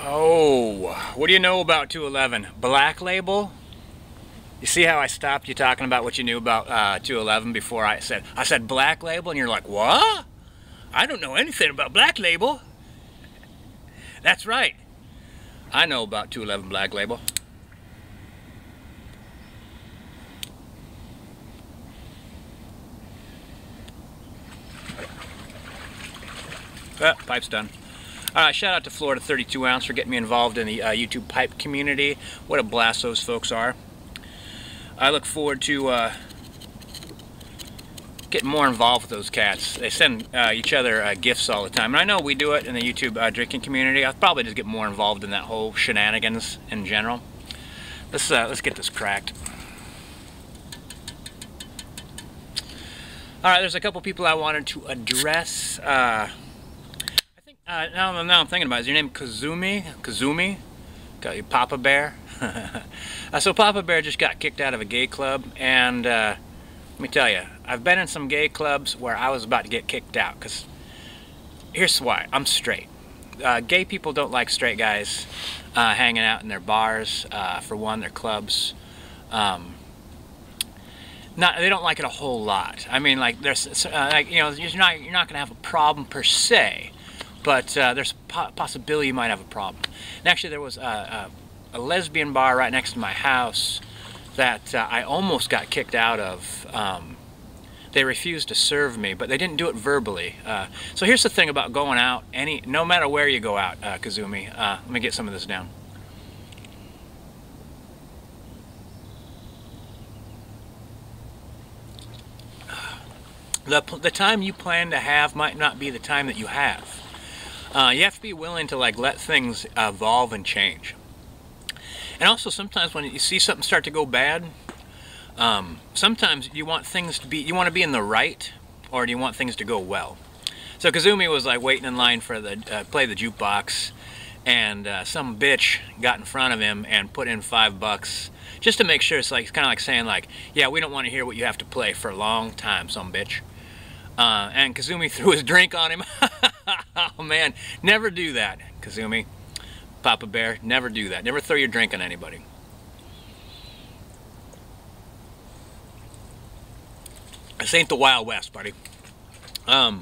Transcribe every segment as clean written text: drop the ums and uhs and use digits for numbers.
Oh, what do you know about 211? Black Label? You see how I stopped you talking about what you knew about 211 before I said Black Label, and you're like, what? I don't know anything about Black Label. That's right. I know about 211 Black Label. Pipe's done. Shout out to Florida 32 Ounce for getting me involved in the YouTube pipe community. What a blast those folks are. I look forward to getting more involved with those cats. They send each other gifts all the time. And I know we do it in the YouTube drinking community. I'll probably just get more involved in that whole shenanigans in general. Let's get this cracked. Alright, there's a couple people I wanted to address. Now I'm thinking about it. Is your name Kazumi? Kazumi? Got you, Papa Bear? So Papa Bear just got kicked out of a gay club, and let me tell you, I've been in some gay clubs where I was about to get kicked out, because here's why. I'm straight. Gay people don't like straight guys hanging out in their bars, for one, their clubs. They don't like it a whole lot. I mean, like, there's, like, you know, you're not going to have a problem per se, but there's a possibility you might have a problem. And actually, there was a lesbian bar right next to my house that I almost got kicked out of. They refused to serve me, but they didn't do it verbally. So here's the thing about going out, no matter where you go out, Kazumi. Let me get some of this down. The time you plan to have might not be the time that you have. You have to be willing to let things evolve and change. And also sometimes when you see something start to go bad, sometimes you want things to be, you want to be in the right, or do you want things to go well? So Kazumi was like waiting in line for the play the jukebox, and some bitch got in front of him and put in $5 just to make sure. It's kind of like saying yeah, we don't want to hear what you have to play for a long time, some bitch. And Kazumi threw his drink on him. Oh man, never do that, Kazumi. Papa Bear, never do that. Never throw your drink on anybody. This ain't the Wild West, buddy. Yeah,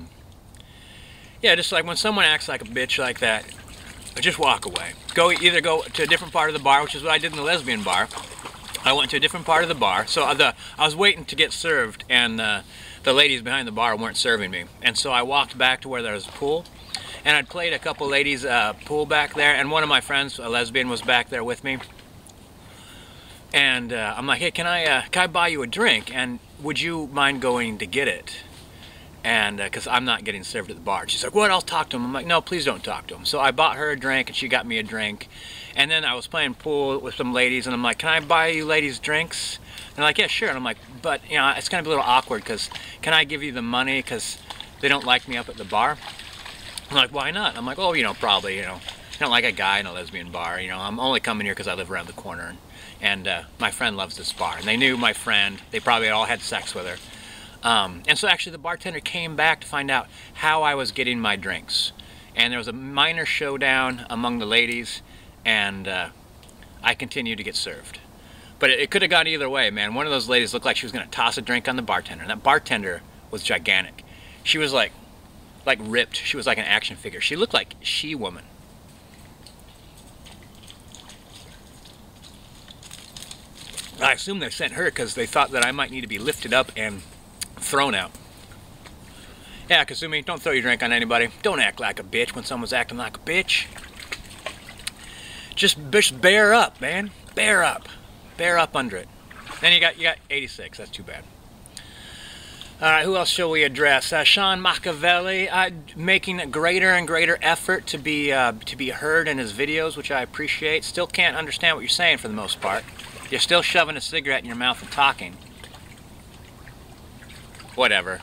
just like when someone acts like a bitch like that, just walk away. Either go to a different part of the bar, which is what I did in the lesbian bar. I went to a different part of the bar. So I was waiting to get served, and the ladies behind the bar weren't serving me. And so I walked back to where there was a pool, and I'd played a couple ladies pool back there, and one of my friends, a lesbian, was back there with me. And I'm like, hey, can I buy you a drink? And would you mind going to get it? And because I'm not getting served at the bar. She's like, what? I'll talk to him. I'm like, no, please don't talk to him. So I bought her a drink, and she got me a drink. And then I was playing pool with some ladies, and I'm like, can I buy you ladies drinks? And they're like, yeah, sure. And I'm like, but you know, it's gonna be a little awkward because can I give you the money because they don't like me up at the bar? I'm like, why not? I'm like, oh, you know, probably, you know, I don't like a guy in a lesbian bar. You know, I'm only coming here because I live around the corner, and my friend loves this bar, and they knew my friend. They probably all had sex with her. And so actually the bartender came back to find out how I was getting my drinks. And there was a minor showdown among the ladies, and I continued to get served. But it could have gone either way, man. One of those ladies looked like she was going to toss a drink on the bartender, and that bartender was gigantic. She was like ripped. She was like an action figure. She looked like She-Woman. I assume they sent her because they thought that I might need to be lifted up and thrown out. Yeah, Kazumi, don't throw your drink on anybody. Don't act like a bitch when someone's acting like a bitch. Just bear up, man. Bear up. Bear up under it. Then you got 86. That's too bad. All right, who else shall we address? Sean Machiavelli, making a greater and greater effort to be heard in his videos, which I appreciate. Still can't understand what you're saying for the most part. You're still shoving a cigarette in your mouth and talking. Whatever.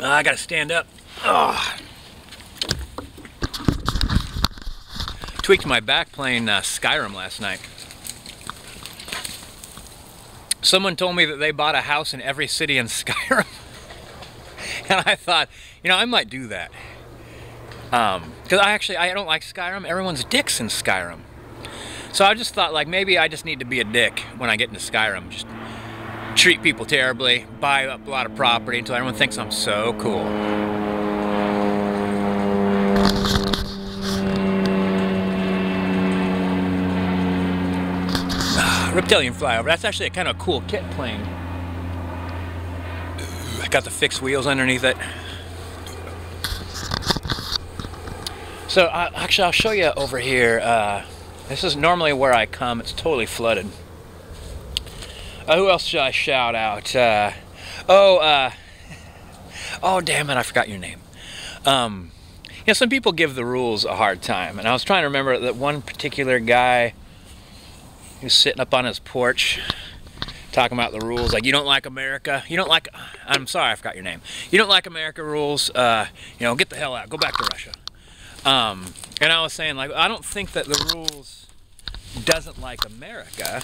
I gotta stand up. Oh. Tweaked my back playing Skyrim last night. Someone told me that they bought a house in every city in Skyrim. And I thought, you know, I might do that. Because I don't like Skyrim. Everyone's dicks in Skyrim. So I just thought, like, maybe I just need to be a dick when I get into Skyrim. Just treat people terribly, buy up a lot of property until everyone thinks I'm so cool. Reptilian flyover. That's actually a kind of cool kit plane. I got the fixed wheels underneath it. So actually, I'll show you over here. This is normally where I come. It's totally flooded. Who else should I shout out? Oh, damn it, I forgot your name. Yeah, some people give the rules a hard time, and I was trying to remember that one particular guy who's sitting up on his porch talking about the rules, like, you don't like America, you don't like, I'm sorry, I forgot your name. You don't like America rules, you know, get the hell out, go back to Russia. And I was saying, like, I don't think that the rules doesn't like America.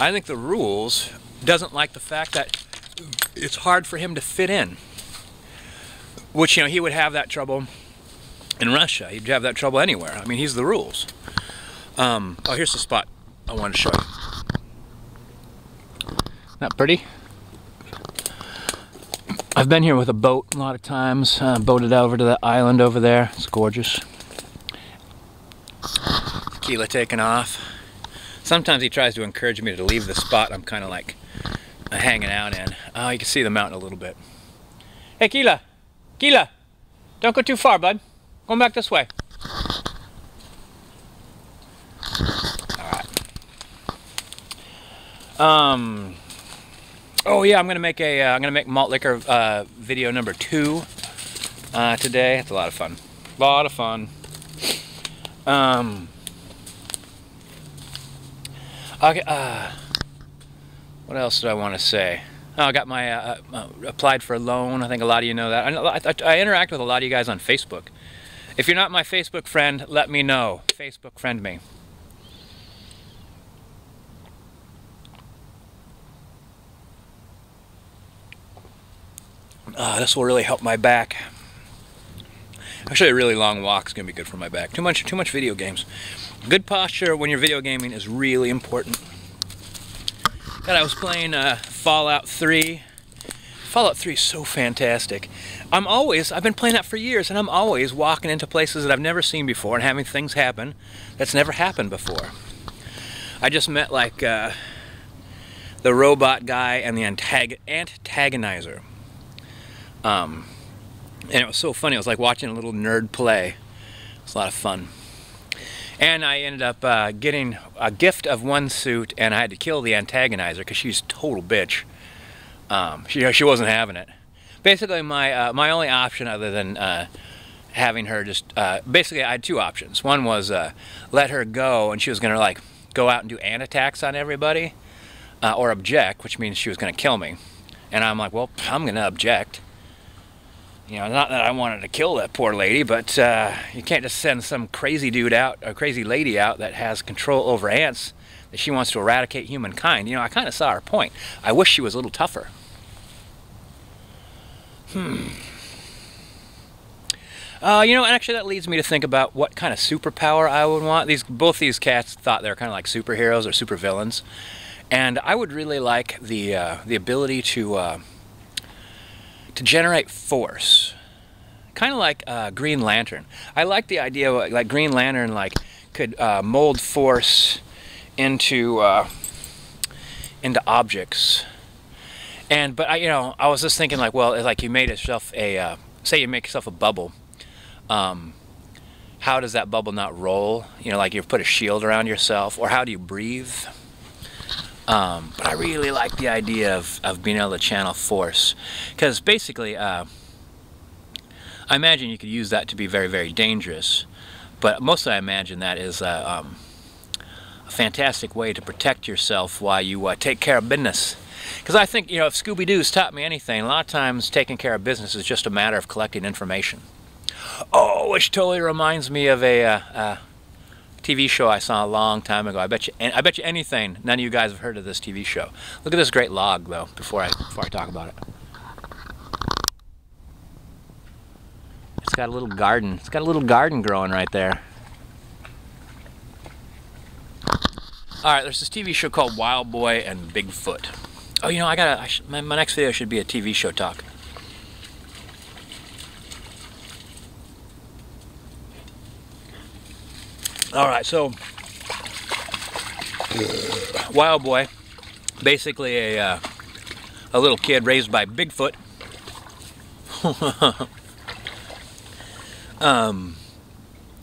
I think the rules doesn't like the fact that it's hard for him to fit in. Which, you know, he would have that trouble in Russia. He'd have that trouble anywhere. I mean, he's the rules. Oh, here's the spot I wanted to show you. Not pretty? I've been here with a boat a lot of times. Boated over to the island over there. It's gorgeous. Tequila taking off. Sometimes he tries to encourage me to leave the spot I'm kind of like hanging out in. Oh, you can see the mountain a little bit. Hey, Keela! Keela! Don't go too far, bud. Going back this way. Alright. Oh yeah, I'm gonna make malt liquor video number 2 today. It's a lot of fun. A lot of fun. Okay, what else did I want to say? Oh, I got my, applied for a loan. I think a lot of you know that. I interact with a lot of you guys on Facebook. If you're not my Facebook friend, let me know. Facebook friend me. This will really help my back. Actually, a really long walk is going to be good for my back. Too much video games. Good posture when you're video gaming is really important. God, I was playing Fallout 3. Fallout 3 is so fantastic. I've been playing that for years, and I'm always walking into places that I've never seen before and having things happen that's never happened before. I just met, like, the robot guy and the antagonizer. And it was so funny. It was like watching a little nerd play. It was a lot of fun. And I ended up getting a gift of one suit, and I had to kill the antagonizer because she's a total bitch. She wasn't having it. Basically, my only option other than having her just... basically, I had 2 options. One was let her go, and she was going to, like, go out and do ant attacks on everybody, or object, which means she was going to kill me. And I'm like, well, I'm going to object. You know, not that I wanted to kill that poor lady, but you can't just send some crazy dude out, or crazy lady out that has control over ants, that she wants to eradicate humankind. You know, I kind of saw her point. I wish she was a little tougher. You know, actually that leads me to think about what kind of superpower I would want. Both these cats thought they were kind of like superheroes or supervillains. And I would really like the ability to generate force, kind of like Green Lantern. I like the idea, like Green Lantern, like could mold force into objects. But I was just thinking, like, well, like you made yourself a, say you make yourself a bubble. How does that bubble not roll? You know, like you put a shield around yourself, or how do you breathe? But I really like the idea of being able to channel force, because basically I imagine you could use that to be very, very dangerous, but mostly I imagine that is a fantastic way to protect yourself while you take care of business. Because I think, you know, if Scooby-Doo's taught me anything, a lot of times taking care of business is just a matter of collecting information. Oh, which totally reminds me of a TV show I saw a long time ago. I bet you anything, none of you guys have heard of this TV show. Look at this great log, though, before I talk about it. It's got a little garden. It's got a little garden growing right there. All right, there's this TV show called Wild Boy and Bigfoot. Oh, you know, my next video should be a TV show talk. All right, so Wild Boy, basically a little kid raised by Bigfoot.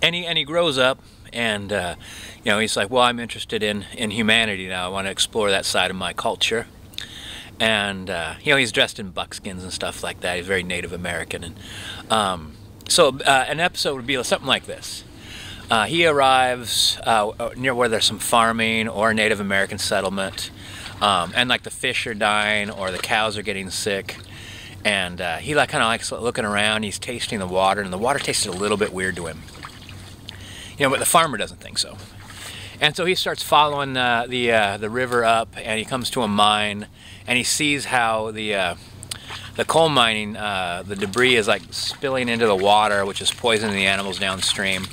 And he grows up, and you know, he's like, well, I'm interested in humanity now. I want to explore that side of my culture. And you know, he's dressed in buckskins and stuff like that. He's very Native American, and so an episode would be something like this. He arrives near where there's some farming or a Native American settlement, and like the fish are dying or the cows are getting sick, and he like kind of likes looking around. He's tasting the water, and the water tasted a little bit weird to him. You know, but the farmer doesn't think so. And so he starts following the river up, and he comes to a mine, and he sees how the coal mining, the debris is like spilling into the water, which is poisoning the animals downstream.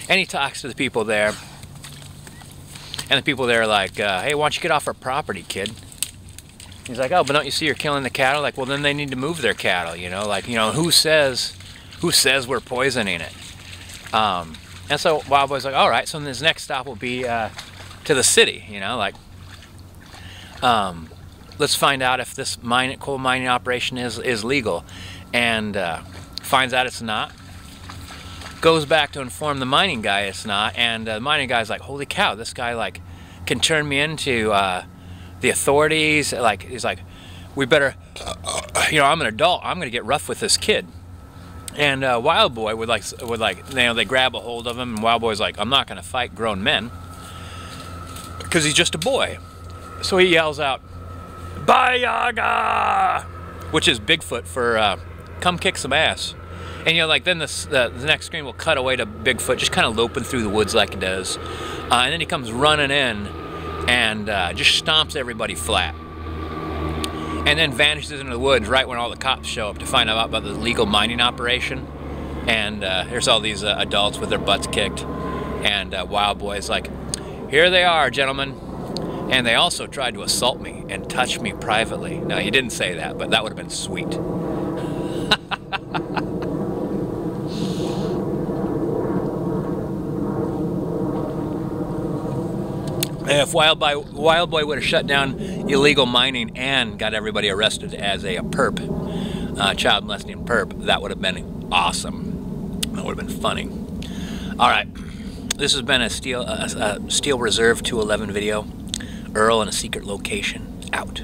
And he talks to the people there, and the people there are like, hey, why don't you get off our property, kid? He's like, oh, but don't you see you're killing the cattle? Like, well, then they need to move their cattle, you know? Like, you know, who says we're poisoning it? And so Wild Boy's like, all right, so his next stop will be to the city, you know, like, let's find out if this coal mining operation is legal. And finds out it's not. Goes back to inform the mining guy it's not, and the mining guy's like, holy cow, this guy like can turn me into the authorities. Like, he's like, we better, you know, I'm an adult, I'm gonna get rough with this kid. And Wild Boy would like, you know, they grab a hold of him, and Wild Boy's like, I'm not gonna fight grown men, because he's just a boy. So he yells out, Bayaga, which is Bigfoot for come kick some ass. And you know, like then the next screen will cut away to Bigfoot just kind of loping through the woods like he does, and then he comes running in and just stomps everybody flat, and then vanishes into the woods right when all the cops show up to find out about the legal mining operation. And there's all these adults with their butts kicked, and Wild Boy's like, here they are, gentlemen, and they also tried to assault me and touch me privately. Now, he didn't say that, but that would have been sweet. If Wild Boy would have shut down illegal mining and got everybody arrested as a perp, child molesting perp, that would have been awesome. That would have been funny. All right, this has been a Steel Reserve 211 video. Earl in a secret location, out.